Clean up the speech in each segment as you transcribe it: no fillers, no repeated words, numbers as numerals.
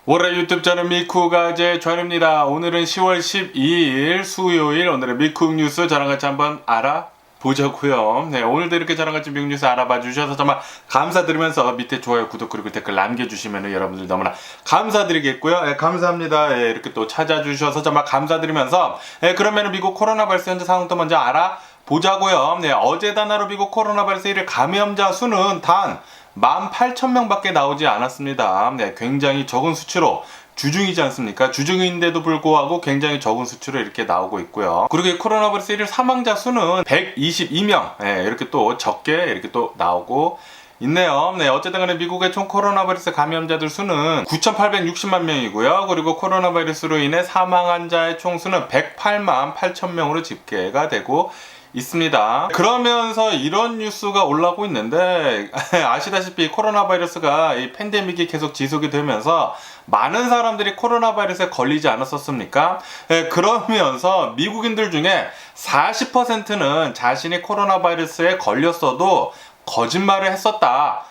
월요일 유튜브 채널 미쿠가제 전입니다. 오늘은 10월 12일 수요일, 오늘의 미쿡 뉴스 저랑 같이 한번 알아보자고요. 네, 오늘도 이렇게 저랑 같이 미국 뉴스 알아봐 주셔서 정말 감사드리면서 밑에 좋아요, 구독 그리고 댓글 남겨주시면 여러분들 너무나 감사드리겠고요. 네, 감사합니다. 네, 이렇게 또 찾아주셔서 정말 감사드리면서 그러면 미국 코로나 바이러스 현재 상황도 먼저 알아보자고요. 네, 어제 단하루 미국 코로나 바이러스 1일 감염자 수는 단 18,000명밖에 나오지 않았습니다. 네, 굉장히 적은 수치로 주중이지 않습니까? 주중인데도 불구하고 굉장히 적은 수치로 이렇게 나오고 있고요. 그리고 이 코로나 바이러스 1일 사망자 수는 122명. 네, 이렇게 또 적게 이렇게 또 나오고 있네요. 네, 어쨌든 간에 미국의 총 코로나 바이러스 감염자들 수는 9,860만 명이고요. 그리고 코로나 바이러스로 인해 사망한 자의 총 수는 108만 8천 명으로 집계가 되고 있습니다. 그러면서 이런 뉴스가 올라오고 있는데 아시다시피 코로나 바이러스가 이 팬데믹이 계속 지속이 되면서 많은 사람들이 코로나 바이러스에 걸리지 않았었습니까? 그러면서 미국인들 중에 40%는 자신이 코로나 바이러스에 걸렸어도 거짓말을 했었다.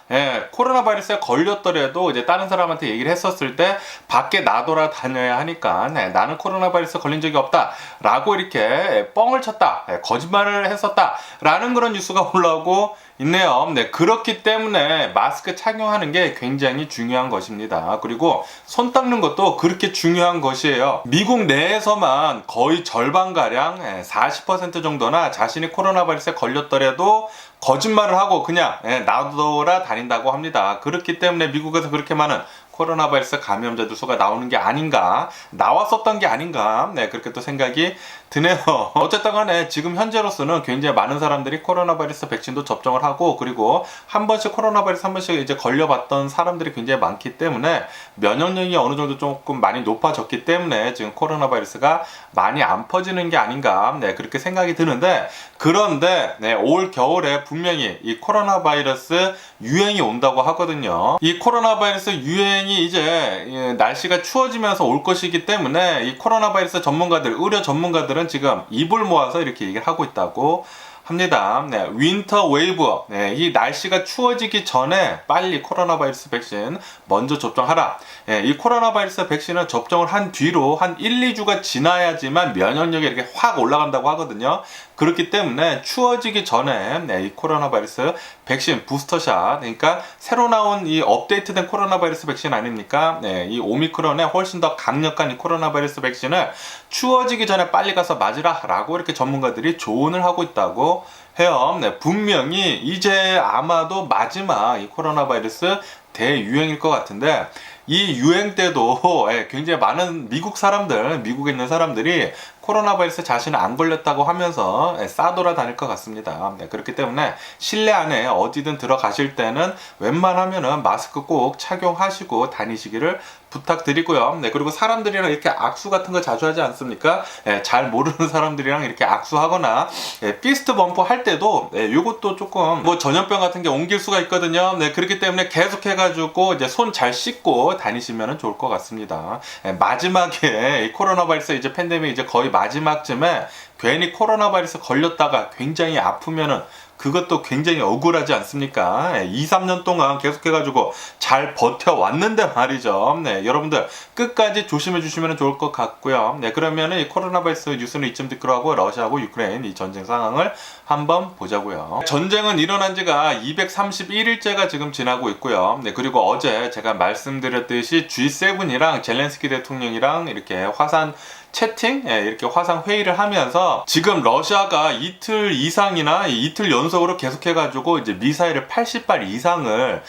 코로나 바이러스에 걸렸더라도 이제 다른 사람한테 얘기를 했었을 때 밖에 나돌아다녀야 하니까 나는 코로나 바이러스 걸린 적이 없다 라고 이렇게 뻥을 쳤다, 거짓말을 했었다 라는 그런 뉴스가 올라오고 있네요. 네, 그렇기 때문에 마스크 착용하는 게 굉장히 중요한 것입니다. 그리고 손 닦는 것도 그렇게 중요한 것이에요. 미국 내에서만 거의 절반가량 40% 정도나 자신이 코로나 바이러스에 걸렸더라도 거짓말을 하고 그냥 나돌아 다닌다고 합니다. 그렇기 때문에 미국에서 그렇게 많은 코로나 바이러스 감염자들 수가 나오는 게 아닌가, 나왔었던 게 아닌가, 네, 그렇게 또 생각이 드네요. 어쨌든 간에 지금 현재로서는 굉장히 많은 사람들이 코로나 바이러스 백신도 접종을 하고, 그리고 한 번씩 코로나 바이러스 한 번씩 이제 걸려봤던 사람들이 굉장히 많기 때문에 면역력이 어느 정도 조금 많이 높아졌기 때문에 지금 코로나 바이러스가 많이 안 퍼지는 게 아닌가, 네, 그렇게 생각이 드는데, 그런데 올 겨울에 분명히 이 코로나 바이러스 유행이 온다고 하거든요. 이 코로나 바이러스 유행이 이제 날씨가 추워지면서 올 것이기 때문에 이 코로나 바이러스 전문가들, 의료 전문가들은 지금 입을 모아서 이렇게 얘기를 하고 있다고 합니다. 네, 윈터 웨이브. 네, 이 날씨가 추워지기 전에 빨리 코로나 바이러스 백신 먼저 접종하라. 네, 이 코로나 바이러스 백신은 접종을 한 뒤로 한 1, 2주가 지나야지만 면역력이 이렇게 확 올라간다고 하거든요. 그렇기 때문에 추워지기 전에 이 코로나 바이러스 백신 부스터샷, 그러니까 새로 나온 이 업데이트된 코로나 바이러스 백신 아닙니까? 네, 이 오미크론에 훨씬 더 강력한 이 코로나 바이러스 백신을 추워지기 전에 빨리 가서 맞으라 라고 이렇게 전문가들이 조언을 하고 있다고 해요. 네, 분명히 이제 아마도 마지막 이 코로나 바이러스 대유행일 것 같은데, 이 유행 때도 굉장히 많은 미국 사람들, 미국에 있는 사람들이 코로나 바이러스 자신은 안 걸렸다고 하면서 싸돌아 다닐 것 같습니다. 네, 그렇기 때문에 실내 안에 어디든 들어가실 때는 웬만하면은 마스크 꼭 착용하시고 다니시기를 부탁드리고요. 네, 그리고 사람들이랑 이렇게 악수 같은 거 자주 하지 않습니까? 잘 모르는 사람들이랑 이렇게 악수하거나 피스트 범프 할 때도 요것도 조금 뭐 전염병 같은 게 옮길 수가 있거든요. 네, 그렇기 때문에 계속 해가지고 이제 손 잘 씻고 다니시면 좋을 것 같습니다. 마지막에 이 코로나 바이러스 이제 팬데믹 이제 거의 마지막쯤에 괜히 코로나 바이러스 걸렸다가 굉장히 아프면은 그것도 굉장히 억울하지 않습니까? 2, 3년 동안 계속해가지고 잘 버텨왔는데 말이죠. 네, 여러분들 끝까지 조심해 주시면 좋을 것 같고요. 네, 그러면은 이 코로나 바이러스 뉴스는 이쯤 듣기로 하고 러시아하고 유크레인 이 전쟁 상황을 한번 보자고요. 전쟁은 일어난 지가 231일째가 지금 지나고 있고요. 네, 그리고 어제 제가 말씀드렸듯이 G7이랑 젤렌스키 대통령이랑 이렇게 화상 채팅? 이렇게 화상 회의를 하면서 지금 러시아가 이틀 이상이나 이틀 연속으로 계속해가지고 이제 미사일을 80발 이상을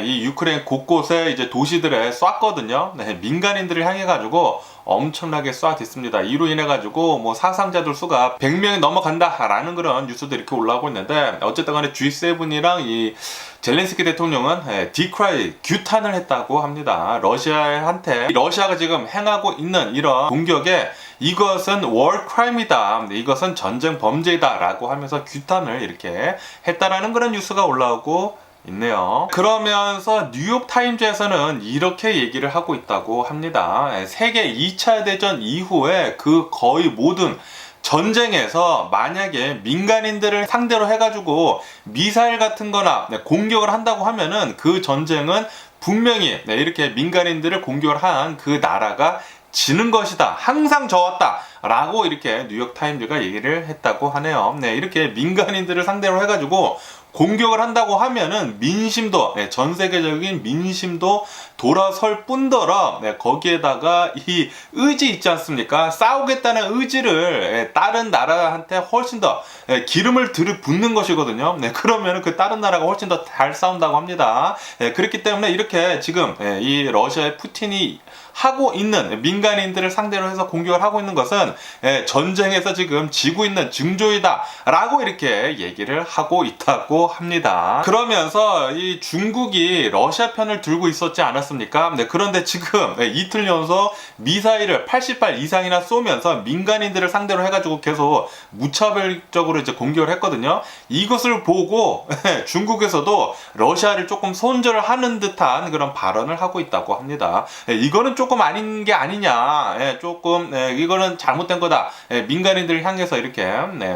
이 유크레인 곳곳에 이제 도시들에 쐈거든요. 네, 민간인들을 향해가지고 엄청나게 쏴댔습니다. 이로 인해가지고 뭐 사상자들 수가 100명이 넘어간다라는 그런 뉴스도 이렇게 올라오고 있는데, 어쨌든 간에 G7이랑 이 젤렌스키 대통령은 디크라이, 규탄을 했다고 합니다. 러시아한테 러시아가 지금 행하고 있는 이런 공격에 이것은 war crime이다, 이것은 전쟁 범죄이다 라고 하면서 규탄을 이렇게 했다라는 그런 뉴스가 올라오고 있네요. 그러면서 뉴욕타임즈에서는 이렇게 얘기를 하고 있다고 합니다. 세계 2차 대전 이후에 그 거의 모든 전쟁에서 만약에 민간인들을 상대로 해가지고 미사일 같은 거나 공격을 한다고 하면은 그 전쟁은 분명히 이렇게 민간인들을 공격을 한 그 나라가 지는 것이다. 항상 져왔다. 라고 이렇게 뉴욕타임즈가 얘기를 했다고 하네요. 이렇게 민간인들을 상대로 해가지고 공격을 한다고 하면은 민심도, 전 세계적인 민심도 돌아설 뿐더러 거기에다가 이 의지 있지 않습니까? 싸우겠다는 의지를 다른 나라한테 훨씬 더 기름을 들이붓는 것이거든요. 그러면은 그 다른 나라가 훨씬 더 잘 싸운다고 합니다. 그렇기 때문에 이렇게 지금 이 러시아의 푸틴이 하고 있는 민간인들을 상대로 해서 공격을 하고 있는 것은 전쟁에서 지금 지고 있는 징조이다 라고 이렇게 얘기를 하고 있다고 합니다. 그러면서 이 중국이 러시아 편을 들고 있었지 않았습니까? 그런데 지금 이틀 연속 미사일을 80발 이상이나 쏘면서 민간인들을 상대로 해가지고 계속 무차별적으로 이제 공격을 했거든요. 이것을 보고 중국에서도 러시아를 조금 손절을 하는 듯한 그런 발언을 하고 있다고 합니다. 이거는 조금 아닌 게 아니냐, 조금 이거는 잘못된 거다, 민간인들을 향해서 이렇게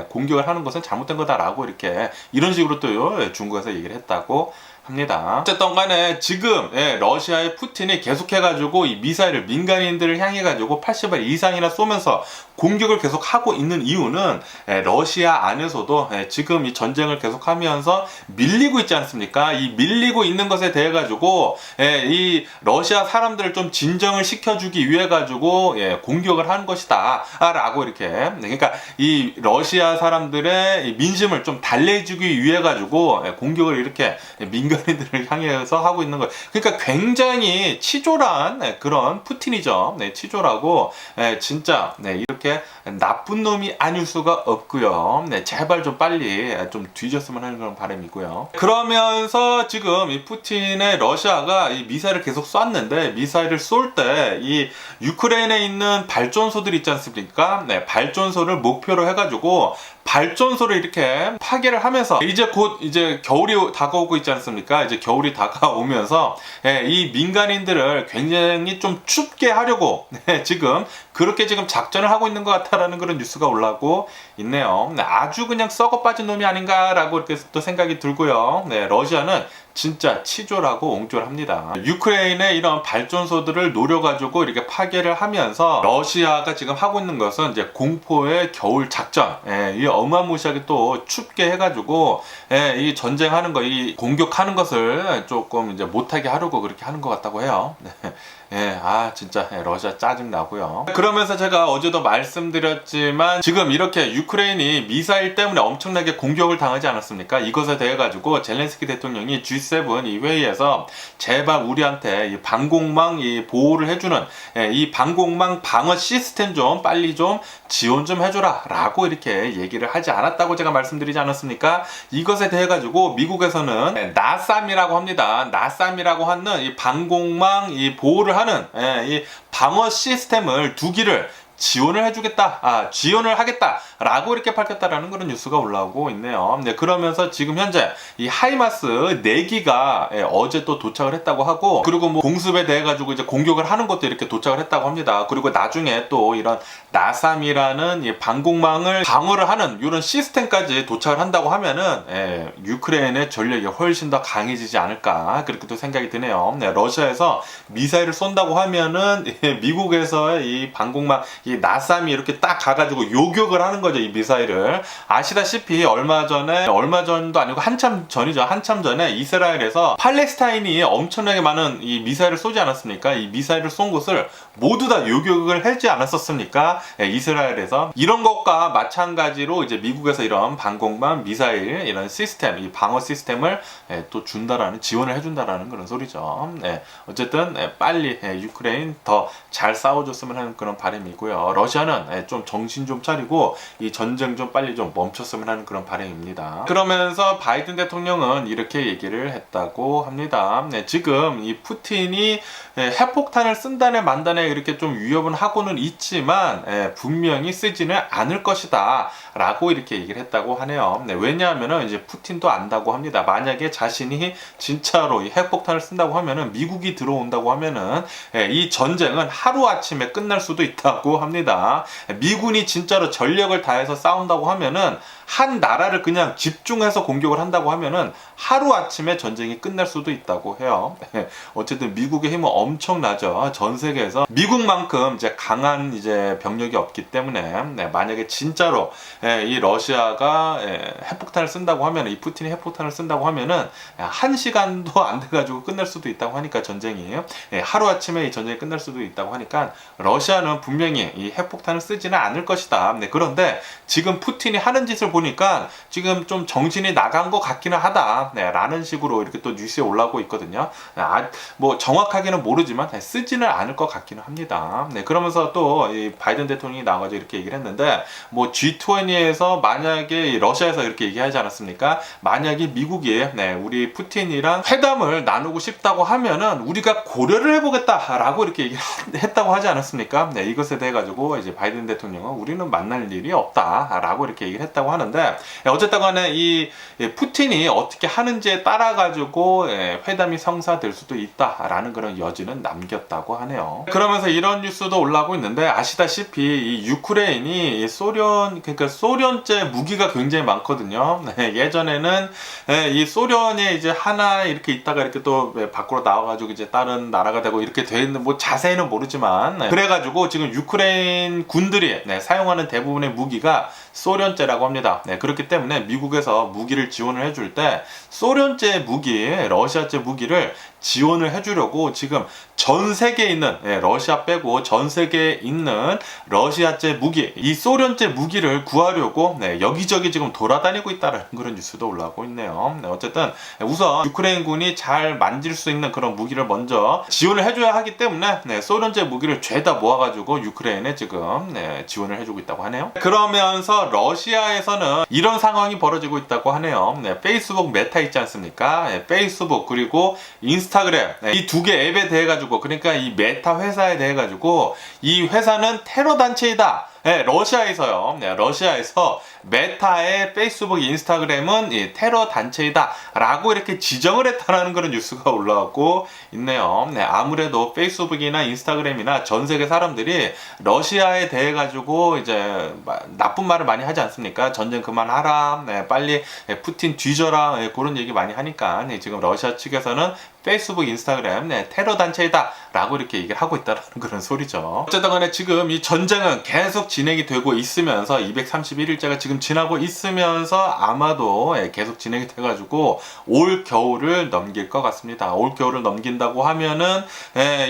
공격을 하는 것은 잘못된 거다라고 이렇게 이런 식으로 또 중국에서 얘기를 했다고 합니다. 어쨌든 간에 지금 러시아의 푸틴이 계속해가지고 이 미사일을 민간인들을 향해가지고 80발 이상이나 쏘면서 공격을 계속 하고 있는 이유는 러시아 안에서도 지금 이 전쟁을 계속하면서 밀리고 있지 않습니까? 이 밀리고 있는 것에 대해 가지고 이 러시아 사람들을 좀 진정을 시켜주기 위해 가지고 공격을 하는 것이다 라고 이렇게, 그러니까 이 러시아 사람들의 민심을 좀 달래주기 위해 가지고 공격을 이렇게 민간인들을 향해서 하고 있는 거. 그러니까 굉장히 치졸한 그런 푸틴이죠. 치졸하고 진짜 이렇게 나쁜 놈이 아닐 수가 없고요. 제발 좀 빨리 좀 뒤졌으면 하는 그런 바람이고요. 그러면서 지금 이 푸틴의 러시아가 이 미사일을 계속 쐈는데, 미사일을 쏠 때 이 유크레인에 있는 발전소들 있지 않습니까? 발전소를 목표로 해가지고 발전소를 이렇게 파괴를 하면서, 이제 곧 이제 겨울이 다가오고 있지 않습니까? 이제 겨울이 다가오면서 이 민간인들을 굉장히 좀 춥게 하려고 지금 그렇게 지금 작전을 하고 있는 것 같다라는 그런 뉴스가 올라오고 있네요. 아주 그냥 썩어 빠진 놈이 아닌가라고 이렇게 또 생각이 들고요. 러시아는 진짜 치졸하고 옹졸합니다. 유크레인의 이런 발전소들을 노려가지고 이렇게 파괴를 하면서 러시아가 지금 하고 있는 것은 이제 공포의 겨울 작전, 이 어마무시하게 또 춥게 해가지고 이 전쟁하는 거, 이 공격하는 것을 조금 이제 못하게 하려고 그렇게 하는 것 같다고 해요. 진짜 러시아 짜증 나고요. 그러면서 제가 어제도 말씀드렸지만 지금 이렇게 유크레인이 미사일 때문에 엄청나게 공격을 당하지 않았습니까? 이것에 대해 가지고 젤렌스키 대통령이 G7 이 회의에서 제발 우리한테 이 방공망 이 보호를 해주는 이 방공망 방어 시스템 좀 빨리 좀 지원 좀 해줘라 라고 이렇게 얘기를 하지 않았다고 제가 말씀드리지 않았습니까? 이것에 대해 가지고 미국에서는 나쌈이라고 합니다. 나쌈이라고 하는 이 방공망 이 보호를 하는 이 방어 시스템을 2기를 지원을 해주겠다, 지원을 하겠다 라고 이렇게 밝혔다라는 그런 뉴스가 올라오고 있네요. 그러면서 지금 현재 이 하이마스 4기가 어제 또 도착을 했다고 하고, 그리고 뭐 공습에 대해 가지고 이제 공격을 하는 것도 이렇게 도착을 했다고 합니다. 그리고 나중에 또 이런 나삼이라는 이 방공망을 방어를 하는 이런 시스템까지 도착을 한다고 하면은 유크레인의 전력이 훨씬 더 강해지지 않을까 그렇게 또 생각이 드네요. 러시아에서 미사일을 쏜다고 하면은 미국에서의 이 방공망 이 나삼이 이렇게 딱 가가지고 요격을 하는 거죠. 이 미사일을 아시다시피 얼마 전도 아니고 한참 전이죠. 한참 전에 이스라엘에서 팔레스타인이 엄청나게 많은 이 미사일을 쏘지 않았습니까? 이 미사일을 쏜 곳을 모두 다 요격을 하지 않았었습니까? 이스라엘에서. 이런 것과 마찬가지로 이제 미국에서 이런 방공망 미사일 이런 시스템, 이 방어 시스템을 또 준다라는, 지원을 해준다라는 그런 소리죠. 어쨌든 빨리 유크레인 더 잘 싸워줬으면 하는 그런 바람이고요. 러시아는 좀 정신 좀 차리고 이 전쟁 좀 빨리 좀 멈췄으면 하는 그런 바람입니다. 그러면서 바이든 대통령은 이렇게 얘기를 했다고 합니다. 지금 이 푸틴이 핵폭탄을 쓴다네 만다네 이렇게 좀 위협은 하고는 있지만 분명히 쓰지는 않을 것이다 라고 이렇게 얘기를 했다고 하네요. 네, 왜냐하면은 이제 푸틴도 안다고 합니다. 만약에 자신이 진짜로 이 핵폭탄을 쓴다고 하면은 미국이 들어온다고 하면은 이 전쟁은 하루아침에 끝날 수도 있다고 합니다. 미군이 진짜로 전력을 다해서 싸운다고 하면은 한 나라를 그냥 집중해서 공격을 한다고 하면은 하루아침에 전쟁이 끝날 수도 있다고 해요. 어쨌든 미국의 힘은 엄청나죠. 전 세계에서 미국만큼 이제 강한 이제 병력이 없기 때문에 만약에 진짜로 이 러시아가 핵폭탄을 쓴다고 하면, 이 푸틴이 핵폭탄을 쓴다고 하면은 한 시간도 안 돼가지고 끝날 수도 있다고 하니까, 전쟁이 하루아침에 이 전쟁이 끝날 수도 있다고 하니까 러시아는 분명히 이 핵폭탄을 쓰지는 않을 것이다. 그런데 지금 푸틴이 하는 짓을 보니까 지금 좀 정신이 나간 것 같기는 하다. 라는 식으로 이렇게 또 뉴스에 올라오고 있거든요. 뭐 정확하게는 모르지만 쓰지는 않을 것 같기는 합니다. 그러면서 또 이 바이든 대통령이 나와가지고 이렇게 얘기를 했는데, 뭐 G20에서 만약에 러시아에서 이렇게 얘기하지 않았습니까? 만약에 미국이 우리 푸틴이랑 회담을 나누고 싶다고 하면은 우리가 고려를 해보겠다라고 이렇게 얘기했다고 하지 않았습니까? 이것에 대해 가지고 이제 바이든 대통령은 우리는 만날 일이 없다라고 이렇게 얘기를 했다고 하는데, 어쨌든 간에 이 푸틴이 어떻게 하는지에 따라 가지고 회담이 성사될 수도 있다라는 그런 여지는 남겼다고 하네요. 그러면서 이런 뉴스도 올라오고 있는데, 아시다시피 이 유크레인이 그러니까 소련제 무기가 굉장히 많거든요. 예전에는 이 소련에 이제 하나 이렇게 있다가 이렇게 또 밖으로 나와가지고 이제 다른 나라가 되고 이렇게 돼 있는, 뭐 자세히는 모르지만 그래가지고 지금 유크레인 군들이 사용하는 대부분의 무기가 소련제라고 합니다. 그렇기 때문에 미국에서 무기를 지원을 해줄 때 소련제 무기, 러시아제 무기를 지원을 해주려고 지금 전 세계에 있는, 러시아 빼고 전 세계에 있는 러시아제 무기, 이 소련제 무기를 구하려고 여기저기 지금 돌아다니고 있다는 그런 뉴스도 올라오고 있네요. 어쨌든 우선 유크레인군이 잘 만질 수 있는 그런 무기를 먼저 지원을 해줘야 하기 때문에 소련제 무기를 죄다 모아가지고 유크레인에 지금 지원을 해주고 있다고 하네요. 그러면서 러시아에서는 이런 상황이 벌어지고 있다고 하네요. 페이스북 메타 있지 않습니까? 페이스북 그리고 인스타그램, 이 두 개 앱에 대해 가지고, 그러니까 이 메타 회사에 대해 가지고 이 회사는 테러 단체이다. 러시아에서요. 러시아에서 메타의 페이스북, 인스타그램은 테러 단체이다 라고 이렇게 지정을 했다는 그런 뉴스가 올라오고 있네요. 아무래도 페이스북이나 인스타그램이나 전 세계 사람들이 러시아에 대해 가지고 이제 나쁜 말을 많이 하지 않습니까? 전쟁 그만하라, 빨리 푸틴 뒤져라, 그런 얘기 많이 하니까 지금 러시아 측에서는 페이스북, 인스타그램 테러 단체이다 라고 이렇게 얘기를 하고 있다는 그런 소리죠. 어쨌든 간에 지금 이 전쟁은 계속 진행이 되고 있으면서 231일째가 지금 지나고 있으면서 아마도 계속 진행이 돼가지고 올 겨울을 넘길 것 같습니다. 올 겨울을 넘긴다고 하면은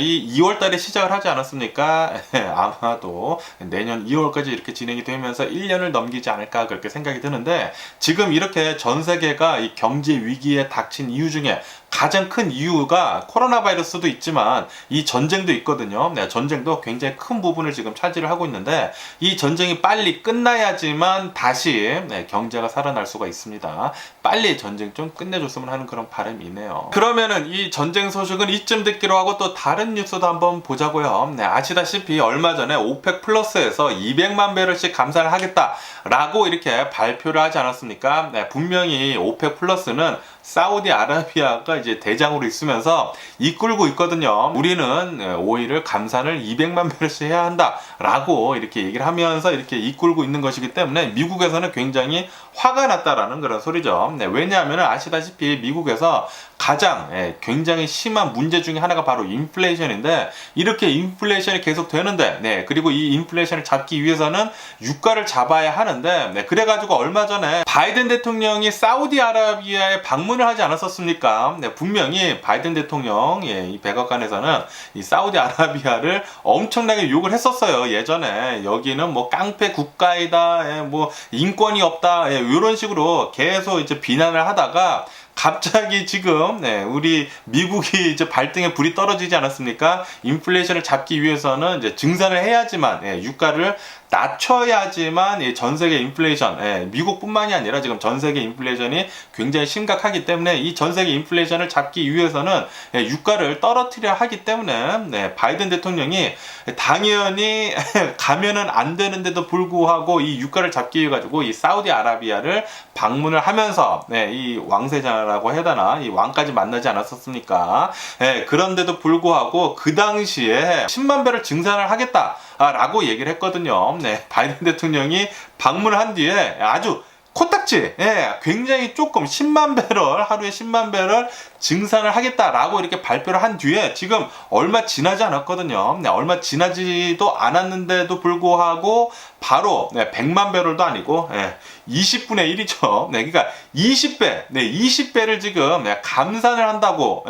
이 2월달에 시작을 하지 않았습니까? 아마도 내년 2월까지 이렇게 진행이 되면서 1년을 넘기지 않을까 그렇게 생각이 드는데, 지금 이렇게 전 세계가 이 경제 위기에 닥친 이유 중에 가장 큰 이유가 코로나 바이러스도 있지만 이 전쟁도 있거든요. 전쟁도 굉장히 큰 부분을 지금 차지를 하고 있는데, 이 전쟁이 빨리 끝나야지만 다시 경제가 살아날 수가 있습니다. 빨리 전쟁 좀 끝내줬으면 하는 그런 바람이네요. 그러면은 이 전쟁 소식은 이쯤 듣기로 하고 또 다른 뉴스도 한번 보자고요. 아시다시피 얼마 전에 오펙 플러스에서 200만 배럴씩 감산을 하겠다라고 이렇게 발표를 하지 않았습니까? 분명히 오펙 플러스는 사우디아라비아가 이제 대장으로 있으면서 이끌고 있거든요. 우리는 오일을 감산을 200만 배럴씩 해야 한다라고 이렇게 얘기를 하면서 이렇게 이끌고 있는 것이기 때문에 미국에서는 굉장히 화가 났다라는 그런 소리죠. 왜냐하면 아시다시피 미국에서 가장 굉장히 심한 문제 중에 하나가 바로 인플레이션인데, 이렇게 인플레이션이 계속 되는데 그리고 이 인플레이션을 잡기 위해서는 유가를 잡아야 하는데, 그래가지고 얼마 전에 바이든 대통령이 사우디아라비아에 방문을 하지 않았었습니까? 분명히 바이든 대통령 이 백악관에서는 이 사우디아라비아를 엄청나게 욕을 했었어요. 예전에 여기는 뭐 깡패 국가이다, 뭐 인권이 없다, 이런 식으로 계속 이제 비난을 하다가 갑자기 지금 우리 미국이 이제 발등에 불이 떨어지지 않았습니까? 인플레이션을 잡기 위해서는 이제 증산을 해야지만 유가를 낮춰야지만 이 전 세계 인플레이션, 미국뿐만이 아니라 지금 전 세계 인플레이션이 굉장히 심각하기 때문에 이 전 세계 인플레이션을 잡기 위해서는 유가를 떨어뜨려야 하기 때문에 바이든 대통령이 당연히 가면은 안 되는데도 불구하고 이 유가를 잡기 위해 가지고 이 사우디아라비아를 방문을 하면서 이 왕세자라고 해야 되나, 이 왕까지 만나지 않았었습니까? 그런데도 불구하고 그 당시에 10만 배럴 증산을 하겠다라고 얘기를 했거든요. 바이든 대통령이 방문을 한 뒤에 아주 코딱지, 굉장히 조금 10만 배럴, 하루에 10만 배럴 증산을 하겠다라고 이렇게 발표를 한 뒤에 지금 얼마 지나지 않았거든요. 얼마 지나지도 않았는데도 불구하고 바로 100만 배럴도 아니고 20분의 1이죠. 그러니까 20배, 20배를 지금 감산을 한다고,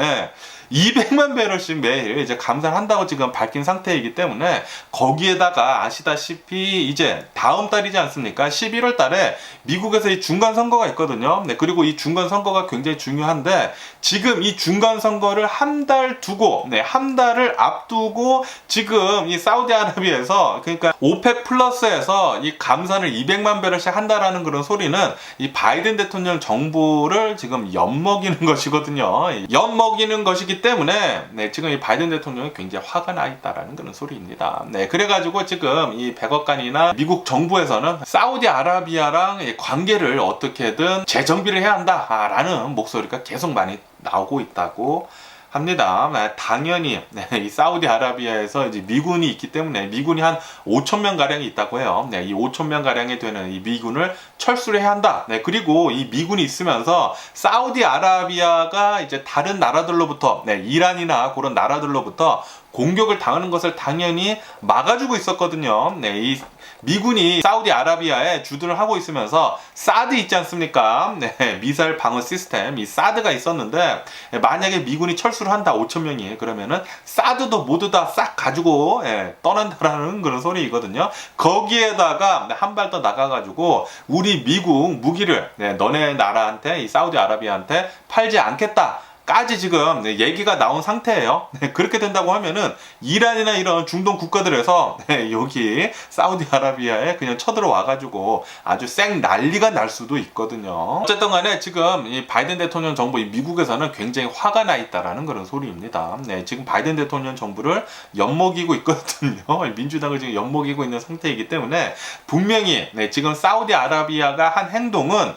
200만 배럴씩 매일 이제 감산을 한다고 지금 밝힌 상태이기 때문에 거기에다가 아시다시피 이제 다음 달이지 않습니까? 11월 달에 미국에서 이 중간 선거가 있거든요. 그리고 이 중간 선거가 굉장히 중요한데 지금 이 중간 선거를 한 달 두고, 한 달을 앞두고 지금 이 사우디아라비아에서, 그러니까 오펙 플러스에서 이 감산을 200만 배럴씩 한다라는 그런 소리는 이 바이든 대통령 정부를 지금 엿먹이는 것이거든요. 엿먹이는 것이기 때문에 지금 이 바이든 대통령이 굉장히 화가 나 있다라는 그런 소리입니다. 그래가지고 지금 이 백악관이나 미국 정부에서는 사우디아라비아랑 관계를 어떻게든 재정비를 해야 한다라는 목소리가 계속 많이 나오고 있다고 합니다. 당연히 이 사우디아라비아에서 이제 미군이 있기 때문에 미군이 한 5천 명 가량이 있다고 해요. 이 5천 명 가량이 되는 이 미군을 철수를 해야 한다. 그리고 이 미군이 있으면서 사우디아라비아가 이제 다른 나라들로부터, 이란이나 그런 나라들로부터 공격을 당하는 것을 당연히 막아주고 있었거든요. 이 미군이 사우디아라비아에 주둔을 하고 있으면서 사드 있지 않습니까? 미사일 방어 시스템, 이 사드가 있었는데 만약에 미군이 철수를 한다, 5천 명이, 그러면은 사드도 모두 다 싹 가지고 떠난다라는 그런 소리이거든요. 거기에다가 한 발 더 나가가지고 우리 미국 무기를 너네 나라한테, 이 사우디아라비아한테 팔지 않겠다 까지 지금 얘기가 나온 상태예요. 그렇게 된다고 하면은 이란이나 이런 중동 국가들에서 여기 사우디아라비아에 그냥 쳐들어와가지고 아주 쌩 난리가 날 수도 있거든요. 어쨌든 간에 지금 이 바이든 대통령 정부, 이 미국에서는 굉장히 화가 나 있다라는 그런 소리입니다. 지금 바이든 대통령 정부를 엿먹이고 있거든요. 민주당을 지금 엿먹이고 있는 상태이기 때문에 분명히 지금 사우디아라비아가 한 행동은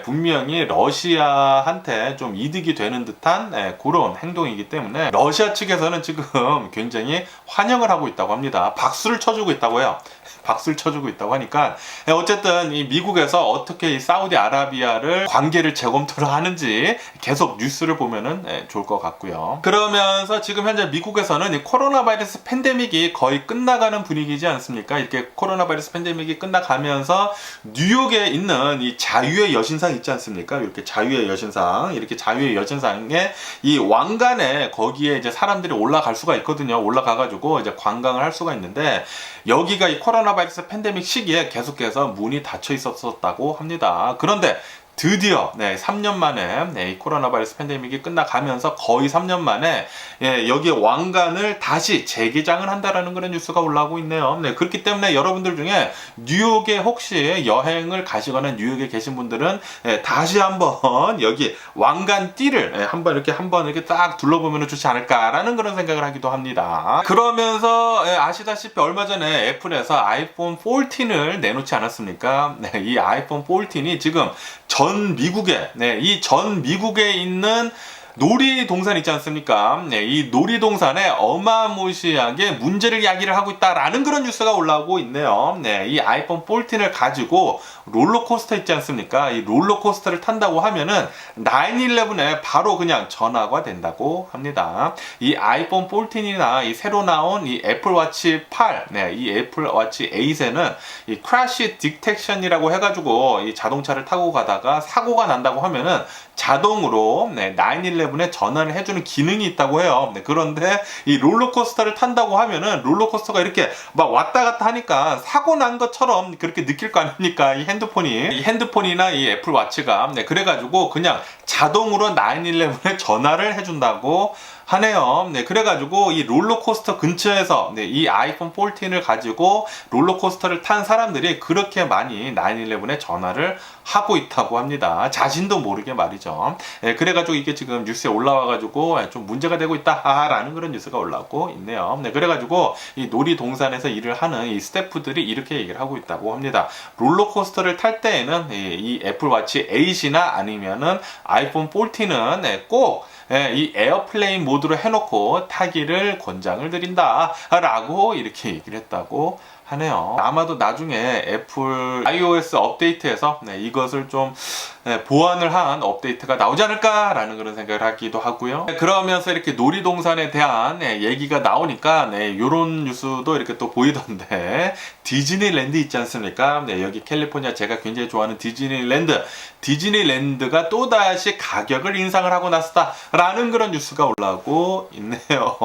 분명히 러시아한테 좀 이득이 되는 듯한 그런 행동이기 때문에 러시아 측에서는 지금 굉장히 환영을 하고 있다고 합니다. 박수를 쳐주고 있다고 해요. 박수를 쳐주고 있다고 하니까 어쨌든 이 미국에서 어떻게 이 사우디아라비아를 관계를 재검토를 하는지 계속 뉴스를 보면은 좋을 것 같고요. 그러면서 지금 현재 미국에서는 이 코로나 바이러스 팬데믹이 거의 끝나가는 분위기지 않습니까? 이렇게 코로나 바이러스 팬데믹이 끝나가면서 뉴욕에 있는 이 자유의 여신상 있지 않습니까? 이렇게 자유의 여신상, 이렇게 자유의 여신상에 이 왕관에 거기에 이제 사람들이 올라갈 수가 있거든요. 올라가가지고 이제 관광을 할 수가 있는데 여기가 이 코로나 바이러스 팬데믹 시기에 계속해서 문이 닫혀 있었다고 합니다. 그런데 드디어 3년 만에 이 코로나 바이러스 팬데믹이 끝나가면서 거의 3년 만에 여기 왕관을 다시 재개장을 한다라는 그런 뉴스가 올라오고 있네요. 그렇기 때문에 여러분들 중에 뉴욕에 혹시 여행을 가시거나 뉴욕에 계신 분들은 다시 한번 여기 왕관띠를 한번 이렇게 딱 둘러보면 좋지 않을까라는 그런 생각을 하기도 합니다. 그러면서 아시다시피 얼마 전에 애플에서 아이폰 14을 내놓지 않았습니까? 이 아이폰 14이 지금 전 미국에 있는 놀이동산 있지 않습니까? 이 놀이동산에 어마무시하게 문제를 야기를 하고 있다라는 그런 뉴스가 올라오고 있네요. 이 아이폰 14을 가지고 롤러코스터 있지 않습니까? 이 롤러코스터를 탄다고 하면은 9/11에 바로 그냥 전화가 된다고 합니다. 이 아이폰 14이나 이 새로 나온 이 애플워치 8, 이 애플워치 8에는 이 크래시 디텍션이라고 해가지고 이 자동차를 타고 가다가 사고가 난다고 하면은 자동으로 9/11에 전화를 해주는 기능이 있다고 해요. 그런데 이 롤러코스터를 탄다고 하면은 롤러코스터가 이렇게 막 왔다 갔다 하니까 사고 난 것처럼 그렇게 느낄 거 아닙니까? 이 핸드폰이나 이 애플워치가. 그래가지고 그냥 자동으로 9/11에 전화를 해준다고 하네요. 네, 그래가지고 이 롤러코스터 근처에서 네, 이 아이폰 14을 가지고 롤러코스터를 탄 사람들이 그렇게 많이 911에 전화를 하고 있다고 합니다. 자신도 모르게 말이죠. 네, 그래가지고 이게 지금 뉴스에 올라와가지고 좀 문제가 되고 있다라는 그런 뉴스가 올라오고 있네요. 네, 그래가지고 이 놀이동산에서 일을 하는 이 스태프들이 이렇게 얘기를 하고 있다고 합니다. 롤러코스터를 탈 때에는 이 애플워치 8이나 아니면은 아이폰 14은 꼭 이 에어플레인 모드로 해놓고 타기를 권장을 드린다 라고 이렇게 얘기를 했다고 하네요. 아마도 나중에 애플 iOS 업데이트에서 이것을 좀 보완을 한 업데이트가 나오지 않을까라는 그런 생각을 하기도 하고요. 그러면서 이렇게 놀이동산에 대한 얘기가 나오니까 이런 뉴스도 이렇게 또 보이던데, 디즈니랜드 있지 않습니까? 여기 캘리포니아 제가 굉장히 좋아하는 디즈니랜드가 또다시 가격을 인상을 하고 났다라는 그런 뉴스가 올라오고 있네요.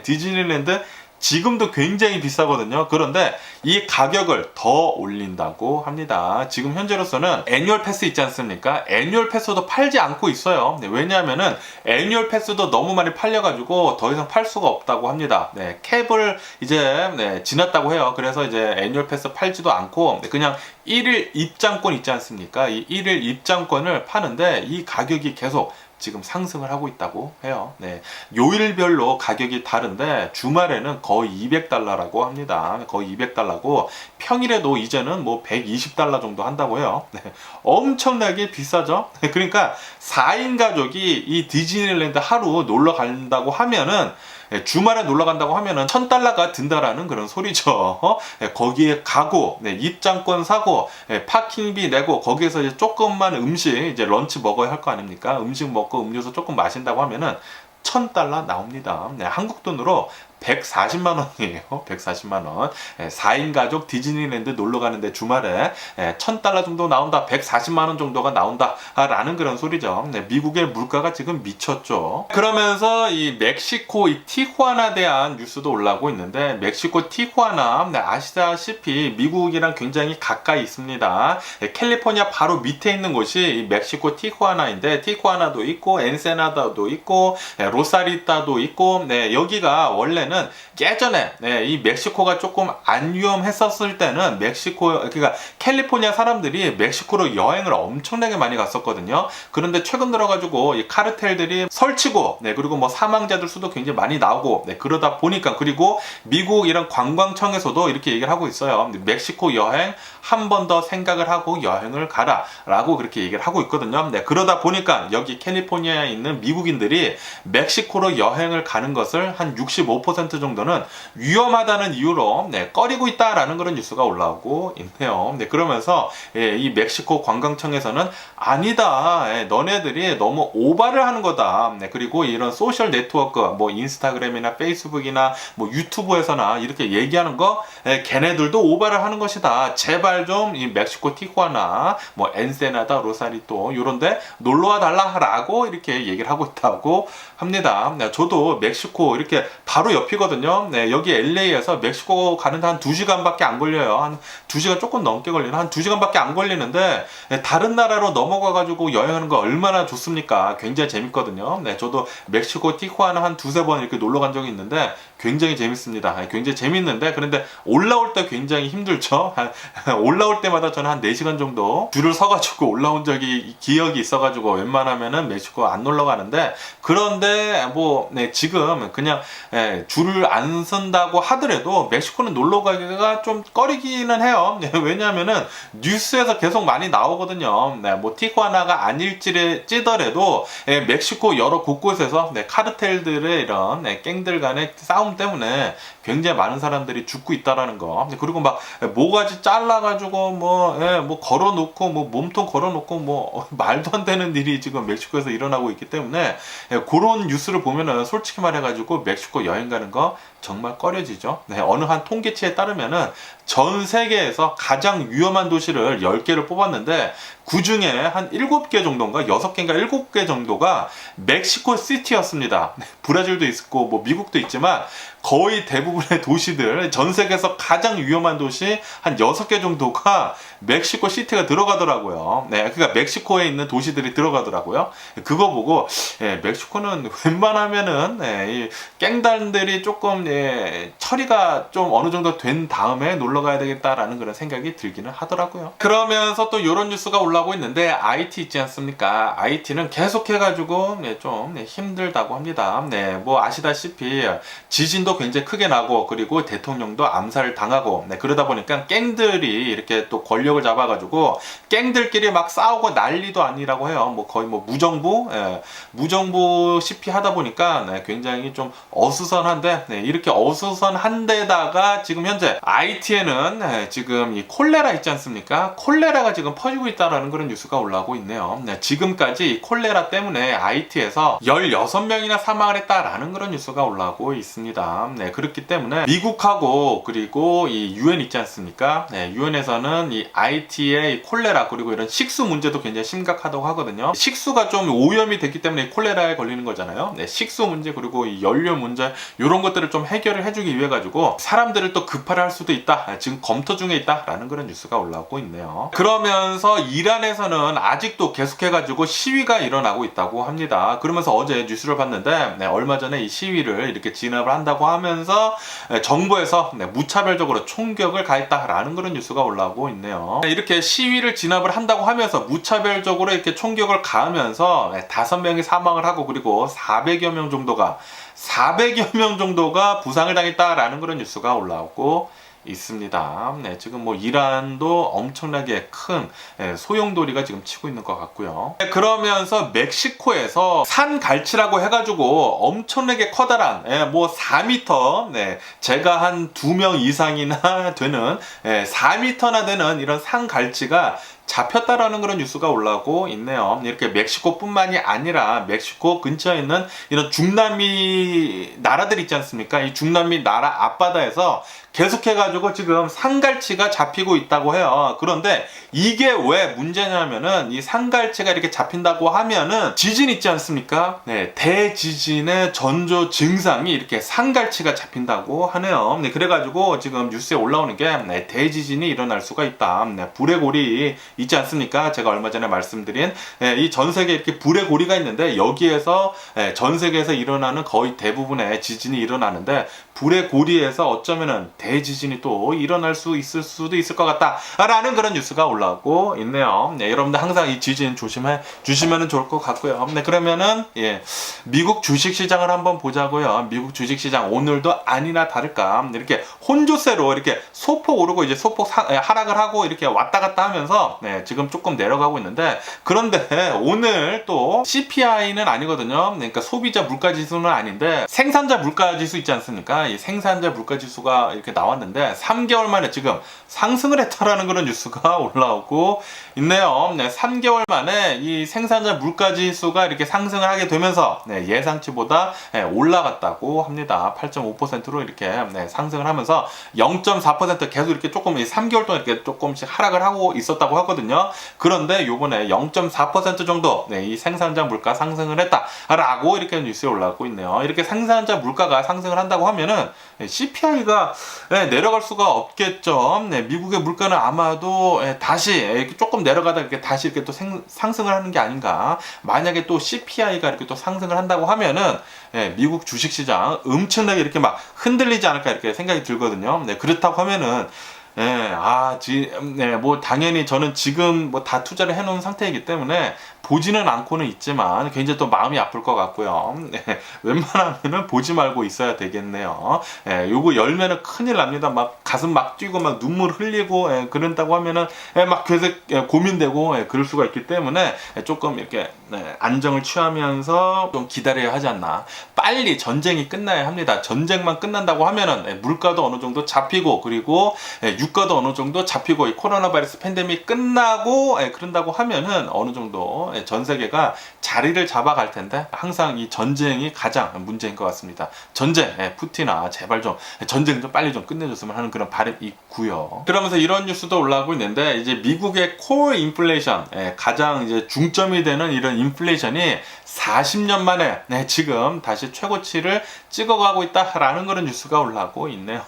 디즈니랜드 지금도 굉장히 비싸거든요. 그런데 이 가격을 더 올린다고 합니다. 지금 현재로서는 애뉴얼 패스 있지 않습니까? 애뉴얼 패스도 팔지 않고 있어요. 왜냐하면은 애뉴얼 패스도 너무 많이 팔려가지고 더 이상 팔 수가 없다고 합니다. 캡을 이제 지났다고 해요. 그래서 이제 애뉴얼 패스 팔지도 않고 그냥 1일 입장권 있지 않습니까? 이 1일 입장권을 파는데 이 가격이 계속 지금 상승을 하고 있다고 해요. 요일별로 가격이 다른데 주말에는 거의 $200라고 합니다. 거의 $200고 평일에도 이제는 뭐 $120 정도 한다고 해요. 엄청나게 비싸죠. 그러니까 4인 가족이 이 디즈니랜드 하루 놀러 간다고 하면은, 주말에 놀러 간다고 하면은 $1,000가 든다라는 그런 소리죠. 거기에 가고, 입장권 사고, 파킹비 내고, 거기에서 이제 조금만 음식, 이제 런치 먹어야 할 거 아닙니까? 음식 먹고 음료수 조금 마신다고 하면은 $1,000 나옵니다. 한국 돈으로 140만 원이에요. 140만 원. 4인 가족 디즈니랜드 놀러 가는데 주말에 $1,000 정도 나온다. 140만 원 정도가 나온다. 라는 그런 소리죠. 미국의 물가가 지금 미쳤죠. 그러면서 이 멕시코 이 티후아나에 대한 뉴스도 올라오고 있는데, 멕시코 티후아나 아시다시피 미국이랑 굉장히 가까이 있습니다. 캘리포니아 바로 밑에 있는 곳이 이 멕시코 티후아나인데, 티후아나도 있고 엔세나다도 있고 로사리타도 있고, 여기가 원래는 예전에 이 멕시코가 조금 안 위험했었을 때는 그러니까 캘리포니아 사람들이 멕시코로 여행을 엄청나게 많이 갔었거든요. 그런데 최근 들어가지고 이 카르텔들이 설치고, 그리고 뭐 사망자들 수도 굉장히 많이 나오고, 그러다 보니까, 그리고 미국 이런 관광청에서도 이렇게 얘기를 하고 있어요. 멕시코 여행 한 번 더 생각을 하고 여행을 가라 라고 그렇게 얘기를 하고 있거든요. 그러다 보니까 여기 캘리포니아에 있는 미국인들이 멕시코로 여행을 가는 것을 한 65% 정도는 위험하다는 이유로 꺼리고 있다라는 그런 뉴스가 올라오고 있네요. 그러면서 이 멕시코 관광청에서는 아니다, 너네들이 너무 오바를 하는 거다. 그리고 이런 소셜 네트워크, 뭐 인스타그램이나 페이스북이나 뭐 유튜브에서나 이렇게 얘기하는 거 걔네들도 오바를 하는 것이다. 제발 좀 이 멕시코 티후아나, 뭐 엔세나다, 로사리또 요런데 놀러와 달라라고 이렇게 얘기를 하고 있다고 합니다. 저도 멕시코 이렇게 바로 옆이거든요. 여기 LA에서 멕시코 가는데 한 2시간밖에 안 걸려요. 한 2시간 조금 넘게 걸리나? 한 2시간밖에 안 걸리는데 다른 나라로 넘어가가지고 여행하는 거 얼마나 좋습니까? 굉장히 재밌거든요. 저도 멕시코 티후아나 한 2-3번 이렇게 놀러 간 적이 있는데 굉장히 재밌습니다. 굉장히 재밌는데, 그런데 올라올 때 굉장히 힘들죠. 올라올 때마다 저는 한 4시간 정도 줄을 서가지고 올라온 기억이 있어가지고 웬만하면은 멕시코 안 놀러 가는데, 그런데 뭐 지금 그냥 줄을 안 선다고 하더라도 멕시코는 놀러 가기가 좀 꺼리기는 해요. 왜냐하면은 뉴스에서 계속 많이 나오거든요. 뭐 티후아나가 아닐지더라도 멕시코 여러 곳곳에서 카르텔들의 이런 갱들 간의 싸움 때문에 굉장히 많은 사람들이 죽고 있다라는 거. 그리고 막 모가지 잘라가지고 뭐 걸어놓고, 뭐 몸통 걸어놓고, 뭐 말도 안 되는 일이 지금 멕시코에서 일어나고 있기 때문에 그런 뉴스를 보면은 솔직히 말해가지고 멕시코 여행 가는 거 정말 꺼려지죠. 어느 한 통계치에 따르면은 전 세계에서 가장 위험한 도시를 10개를 뽑았는데, 그 중에 한 7개 정도인가 6개인가 7개 정도가 멕시코 시티였습니다. 브라질도 있고 뭐 미국도 있지만 거의 대부분의 도시들, 전 세계에서 가장 위험한 도시 한 6개 정도가 멕시코 시티가 들어가더라고요. 네, 그러니까 멕시코에 있는 도시들이 들어가더라고요. 그거 보고 멕시코는 웬만하면은 이 갱단들이 조금 처리가 좀 어느 정도 된 다음에 놀러 가야 되겠다라는 그런 생각이 들기는 하더라고요. 그러면서 또 이런 뉴스가 올라오고 있는데 IT 있지 않습니까? IT는 계속해가지고 좀 힘들다고 합니다. 네, 뭐 아시다시피 지진도 굉장히 크게 나고 그리고 대통령도 암살을 당하고 그러다 보니까 갱들이 이렇게 또 권력을 잡아가지고 갱들끼리 막 싸우고 난리도 아니라고 해요. 뭐 거의 뭐 무정부 시피 하다 보니까 굉장히 좀 어수선한데 이렇게 어수선한 데다가 지금 현재 IT에는 지금 이 콜레라 있지 않습니까? 콜레라가 지금 퍼지고 있다라는 그런 뉴스가 올라오고 있네요. 지금까지 이 콜레라 때문에 IT에서 16명이나 사망을 했다라는 그런 뉴스가 올라오고 있습니다. 그렇기 때문에 미국하고 그리고 이 UN 있지 않습니까? UN에서는 이 IT의 콜레라 그리고 이런 식수 문제도 굉장히 심각하다고 하거든요. 식수가 좀 오염이 됐기 때문에 콜레라에 걸리는 거잖아요. 식수 문제 그리고 이 연료 문제 이런 것들을 좀 해결을 해주기 위해 가지고 사람들을 또 급파를 할 수도 있다. 지금 검토 중에 있다라는 그런 뉴스가 올라오고 있네요. 그러면서 이란에서는 아직도 계속해가지고 시위가 일어나고 있다고 합니다. 그러면서 어제 뉴스를 봤는데 얼마 전에 이 시위를 이렇게 진압을 한다고 하면서 정부에서 무차별적으로 총격을 가했다라는 그런 뉴스가 올라오고 있네요. 이렇게 시위를 진압을 한다고 하면서 무차별적으로 이렇게 총격을 가하면서 5명이 사망을 하고 그리고 400여 명 정도가 부상을 당했다라는 그런 뉴스가 올라오고 있습니다. 지금 뭐 이란도 엄청나게 큰 소용돌이가 지금 치고 있는 것 같고요. 그러면서 멕시코에서 산갈치라고 해가지고 엄청나게 커다란 뭐 4m 제가 한 2명 이상이나 되는 4m나 되는 이런 산갈치가 잡혔다라는 그런 뉴스가 올라오고 있네요. 이렇게 멕시코뿐만이 아니라 멕시코 근처에 있는 이런 중남미 나라들 있지 않습니까? 이 중남미 나라 앞바다에서 계속해가지고 지금 산갈치가 잡히고 있다고 해요. 그런데 이게 왜 문제냐면은 이 산갈치가 이렇게 잡힌다고 하면은 지진 있지 않습니까? 대지진의 전조 증상이 이렇게 산갈치가 잡힌다고 하네요. 그래가지고 지금 뉴스에 올라오는 게 대지진이 일어날 수가 있다. 불의 고리 있지 않습니까? 제가 얼마 전에 말씀드린 이 전 세계에 이렇게 불의 고리가 있는데 여기에서 전 세계에서 일어나는 거의 대부분의 지진이 일어나는데 불의 고리에서 어쩌면은 대지진이 또 일어날 수 있을 수도 있을 것 같다라는 그런 뉴스가 올라오고 있네요. 여러분들 항상 이 지진 조심해 주시면 좋을 것 같고요. 그러면은 미국 주식시장을 한번 보자고요. 미국 주식시장 오늘도 아니나 다를까 이렇게 혼조세로 이렇게 소폭 오르고 이제 소폭 하락을 하고 이렇게 왔다 갔다 하면서 지금 조금 내려가고 있는데 그런데 오늘 또 CPI는 아니거든요. 그러니까 소비자 물가지수는 아닌데 생산자 물가지수 있지 않습니까? 이 생산자 물가지수가 이렇게 나왔는데 3개월 만에 지금 상승을 했다라는 그런 뉴스가 올라오고 있네요. 3개월 만에 이 생산자 물가지수가 이렇게 상승을 하게 되면서 예상치보다 올라갔다고 합니다. 8.5%로 이렇게 상승을 하면서 0.4% 계속 이렇게 조금 3개월 동안 이렇게 조금씩 하락을 하고 있었다고 하거든요. 그런데 요번에 0.4% 정도 이 생산자 물가 상승을 했다라고 이렇게 뉴스에 올라오고 있네요. 이렇게 생산자 물가가 상승을 한다고 하면은 CPI가 내려갈 수가 없겠죠. 미국의 물가는 아마도 다시 조금 내려가다 이렇게 다시 이렇게 또 상승을 하는 게 아닌가. 만약에 또 CPI가 이렇게 또 상승을 한다고 하면은 미국 주식시장 엄청나게 이렇게 막 흔들리지 않을까 이렇게 생각이 들거든요. 그렇다고 하면은 뭐 당연히 저는 지금 뭐 다 투자를 해놓은 상태이기 때문에 보지는 않고는 있지만 굉장히 또 마음이 아플 것 같고요. 웬만하면은 보지 말고 있어야 되겠네요. 요거 열면은 큰일 납니다. 막 가슴 막 뛰고 막 눈물 흘리고 그런다고 하면은 막 계속 고민되고 그럴 수가 있기 때문에 조금 이렇게 안정을 취하면서 좀 기다려야 하지 않나. 빨리 전쟁이 끝나야 합니다. 전쟁만 끝난다고 하면은 물가도 어느 정도 잡히고 그리고 유가도 어느 정도 잡히고 이 코로나 바이러스 팬데믹 끝나고 그런다고 하면은 어느 정도 전 세계가 자리를 잡아갈 텐데 항상 이 전쟁이 가장 문제인 것 같습니다. 전쟁, 푸틴아 제발 좀 전쟁 좀 빨리 좀 끝내줬으면 하는 그런 바람이 있고요. 그러면서 이런 뉴스도 올라오고 있는데 이제 미국의 코어 인플레이션 가장 이제 중점이 되는 이런 인플레이션이 40년 만에 지금 다시 최고치를 찍어가고 있다라는 그런 뉴스가 올라오고 있네요.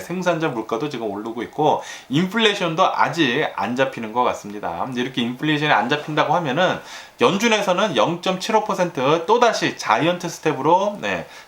생산자 물가도 지금 오르고 있고 인플레이션도 아직 안 잡히는 것 같습니다. 이렇게 인플레이션이 안 잡힌다고 하면은 연준에서는 0.75% 또다시 자이언트 스텝으로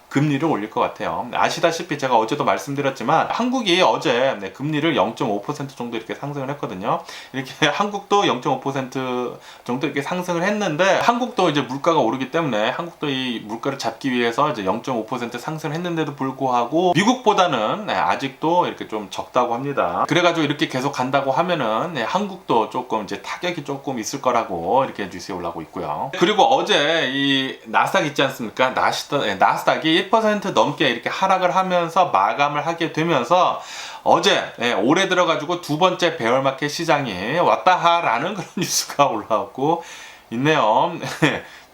금리를 올릴 것 같아요. 아시다시피 제가 어제도 말씀드렸지만 한국이 어제 금리를 0.5% 정도 이렇게 상승을 했거든요. 이렇게 한국도 0.5% 정도 이렇게 상승을 했는데 한국도 이제 물가가 오르기 때문에 한국도 이 물가를 잡기 위해서 이제 0.5% 상승을 했는데도 불구하고 미국보다는 아직도 이렇게 좀 적다고 합니다. 그래가지고 이렇게 계속 간다고 하면은 한국도 조금 이제 타격이 조금 있을 거라고 이렇게 뉴스에 올라오고 있고요. 그리고 어제 이 나스닥 있지 않습니까? 나스닥이 1% 넘게 이렇게 하락을 하면서 마감을 하게 되면서 어제 올해 들어가지고 두 번째 베어마켓 시장이 왔다라는 그런 뉴스가 올라오고 있네요.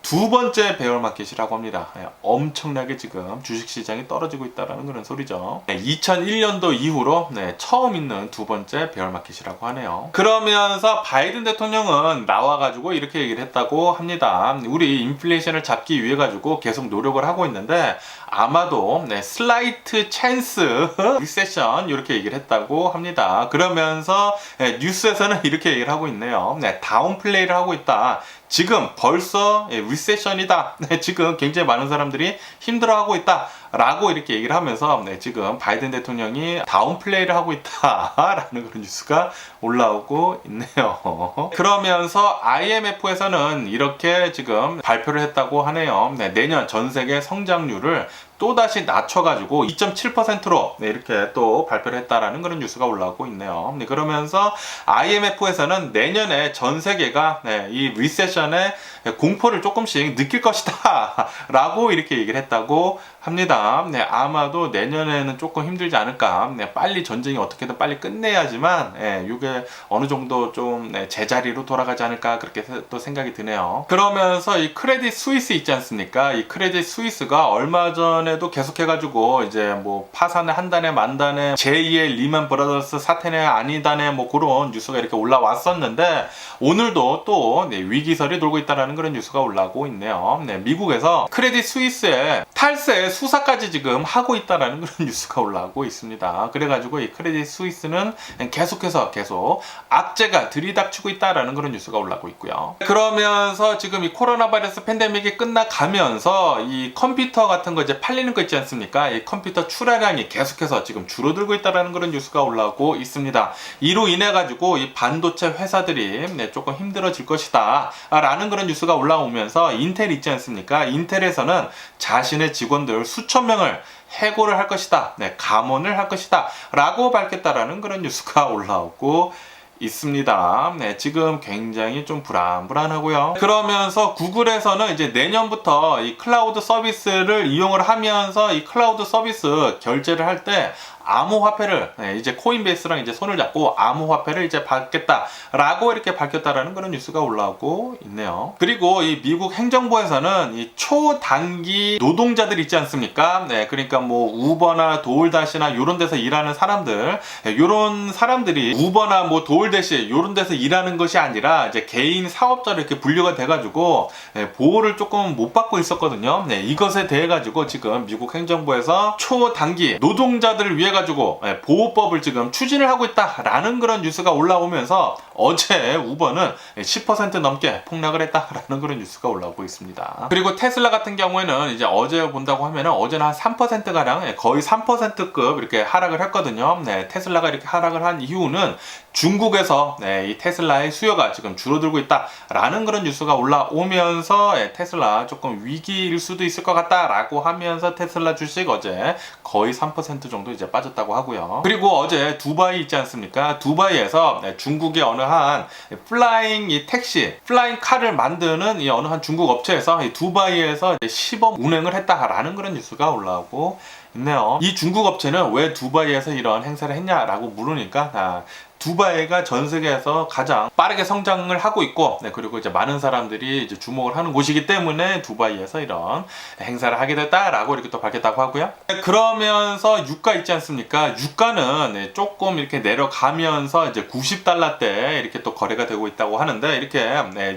두 번째 베어마켓이라고 합니다. 엄청나게 지금 주식시장이 떨어지고 있다는 그런 소리죠. 2001년도 이후로 처음 있는 두 번째 베어마켓이라고 하네요. 그러면서 바이든 대통령은 나와가지고 이렇게 얘기를 했다고 합니다. 우리 인플레이션을 잡기 위해 가지고 계속 노력을 하고 있는데 아마도 슬라이트 찬스 리세션 이렇게 얘기를 했다고 합니다. 그러면서 뉴스에서는 이렇게 얘기를 하고 있네요. 다운플레이를 하고 있다. 지금 벌써 리세션이다. 지금 굉장히 많은 사람들이 힘들어하고 있다. 라고 이렇게 얘기를 하면서 지금 바이든 대통령이 다운플레이를 하고 있다라는 그런 뉴스가 올라오고 있네요. 그러면서 IMF에서는 이렇게 지금 발표를 했다고 하네요. 내년 전 세계 성장률을 또다시 낮춰가지고 2.7%로 이렇게 또 발표를 했다라는 그런 뉴스가 올라오고 있네요. 그러면서 IMF에서는 내년에 전 세계가 이 리세션의 공포를 조금씩 느낄 것이다 라고 이렇게 얘기를 했다고 합니다. 아마도 내년에는 조금 힘들지 않을까. 빨리 전쟁이 어떻게든 빨리 끝내야지만 이게 어느 정도 좀 제자리로 돌아가지 않을까 그렇게 또 생각이 드네요. 그러면서 이 크레딧 스위스 있지 않습니까? 이 크레딧 스위스가 얼마 전에도 계속해가지고 이제 뭐 파산을 한다네 만다네 제2의 리만 브라더스 사태네 아니다네 뭐 그런 뉴스가 이렇게 올라왔었는데 오늘도 또 위기설이 돌고 있다는 그런 뉴스가 올라오고 있네요. 미국에서 크레딧 스위스의 탈세 수사까지 지금 하고 있다는 그런 뉴스가 올라오고 있습니다. 그래가지고 이 크레딧 스위스는 계속해서 계속 악재가 들이닥치고 있다는 그런 뉴스가 올라오고 있고요. 그러면서 지금 이 코로나 바이러스 팬데믹이 끝나가면서 이 컴퓨터 같은 거 이제 팔리는 거 있지 않습니까? 이 컴퓨터 출하량이 계속해서 지금 줄어들고 있다는 그런 뉴스가 올라오고 있습니다. 이로 인해 가지고 이 반도체 회사들이 조금 힘들어질 것이다 라는 그런 뉴스가 올라오면서 인텔 있지 않습니까? 인텔에서는 자신의 직원들 수천 명을 해고를 할 것이다, 감원을 할 것이다 라고 밝혔다라는 그런 뉴스가 올라오고 있습니다. 지금 굉장히 좀 불안하고요. 그러면서 구글에서는 이제 내년부터 이 클라우드 서비스를 이용을 하면서 이 클라우드 서비스 결제를 할 때 암호화폐를 이제 코인베이스랑 이제 손을 잡고 암호화폐를 이제 받겠다라고 이렇게 밝혔다라는 그런 뉴스가 올라오고 있네요. 그리고 이 미국 행정부에서는 이 초단기 노동자들 있지 않습니까? 그러니까 뭐 우버나 도올다시나 이런 데서 일하는 사람들, 이런 사람들이 우버나 뭐 도올다시 이런 데서 일하는 것이 아니라 이제 개인 사업자로 이렇게 분류가 돼가지고 보호를 조금 못 받고 있었거든요. 이것에 대해 가지고 지금 미국 행정부에서 초단기 노동자들을 위해 가지고 보호법을 지금 추진을 하고 있다라는 그런 뉴스가 올라오면서 어제 우버는 10% 넘게 폭락을 했다라는 그런 뉴스가 올라오고 있습니다. 그리고 테슬라 같은 경우에는 이제 어제 본다고 하면은 어제는 한 3% 가량 거의 3%급 이렇게 하락을 했거든요. 테슬라가 이렇게 하락을 한 이유는 중국에서 이 테슬라의 수요가 지금 줄어들고 있다라는 그런 뉴스가 올라오면서 테슬라 조금 위기일 수도 있을 것 같다라고 하면서 테슬라 주식 어제 거의 3% 정도 이제 빠졌다고 하고요. 그리고 어제 두바이 있지 않습니까? 두바이에서 중국의 어느 한 플라잉 이 택시, 플라잉 카를 만드는 이 어느 한 중국 업체에서 이 두바이에서 시범 운행을 했다라는 그런 뉴스가 올라오고 있네요. 이 중국 업체는 왜 두바이에서 이런 행사를 했냐라고 물으니까 두바이가 전 세계에서 가장 빠르게 성장을 하고 있고, 그리고 이제 많은 사람들이 이제 주목을 하는 곳이기 때문에 두바이에서 이런 행사를 하게 됐다라고 이렇게 또 밝혔다고 하고요. 그러면서 유가 있지 않습니까? 유가는 조금 이렇게 내려가면서 이제 90달러대 이렇게 또 거래가 되고 있다고 하는데, 이렇게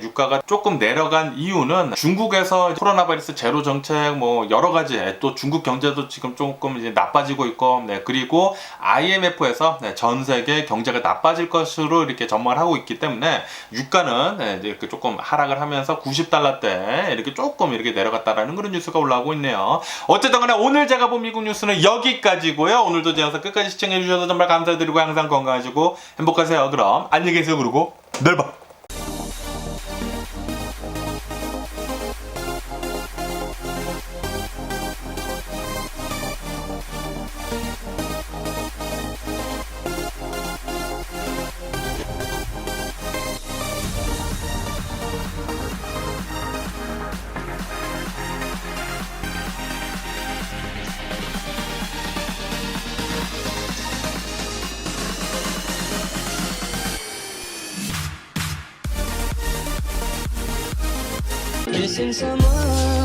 유가가 조금 내려간 이유는 중국에서 코로나 바이러스 제로 정책 뭐 여러 가지, 또 중국 경제도 지금 조금 이제 나빠지고 있고, 그리고 IMF에서 전 세계 경제가 나빠질 것으로 이렇게 전망을 하고 있기 때문에 유가는 이렇게 조금 하락을 하면서 90달러대 이렇게 조금 이렇게 내려갔다라는 그런 뉴스가 올라오고 있네요. 어쨌든 간에 오늘 제가 본 미국 뉴스는 여기까지고요. 오늘도 제 영상 끝까지 시청해 주셔서 정말 감사드리고 항상 건강하시고 행복하세요. 그럼 안녕히 계세요. 그러고 내일 봐. Missing someone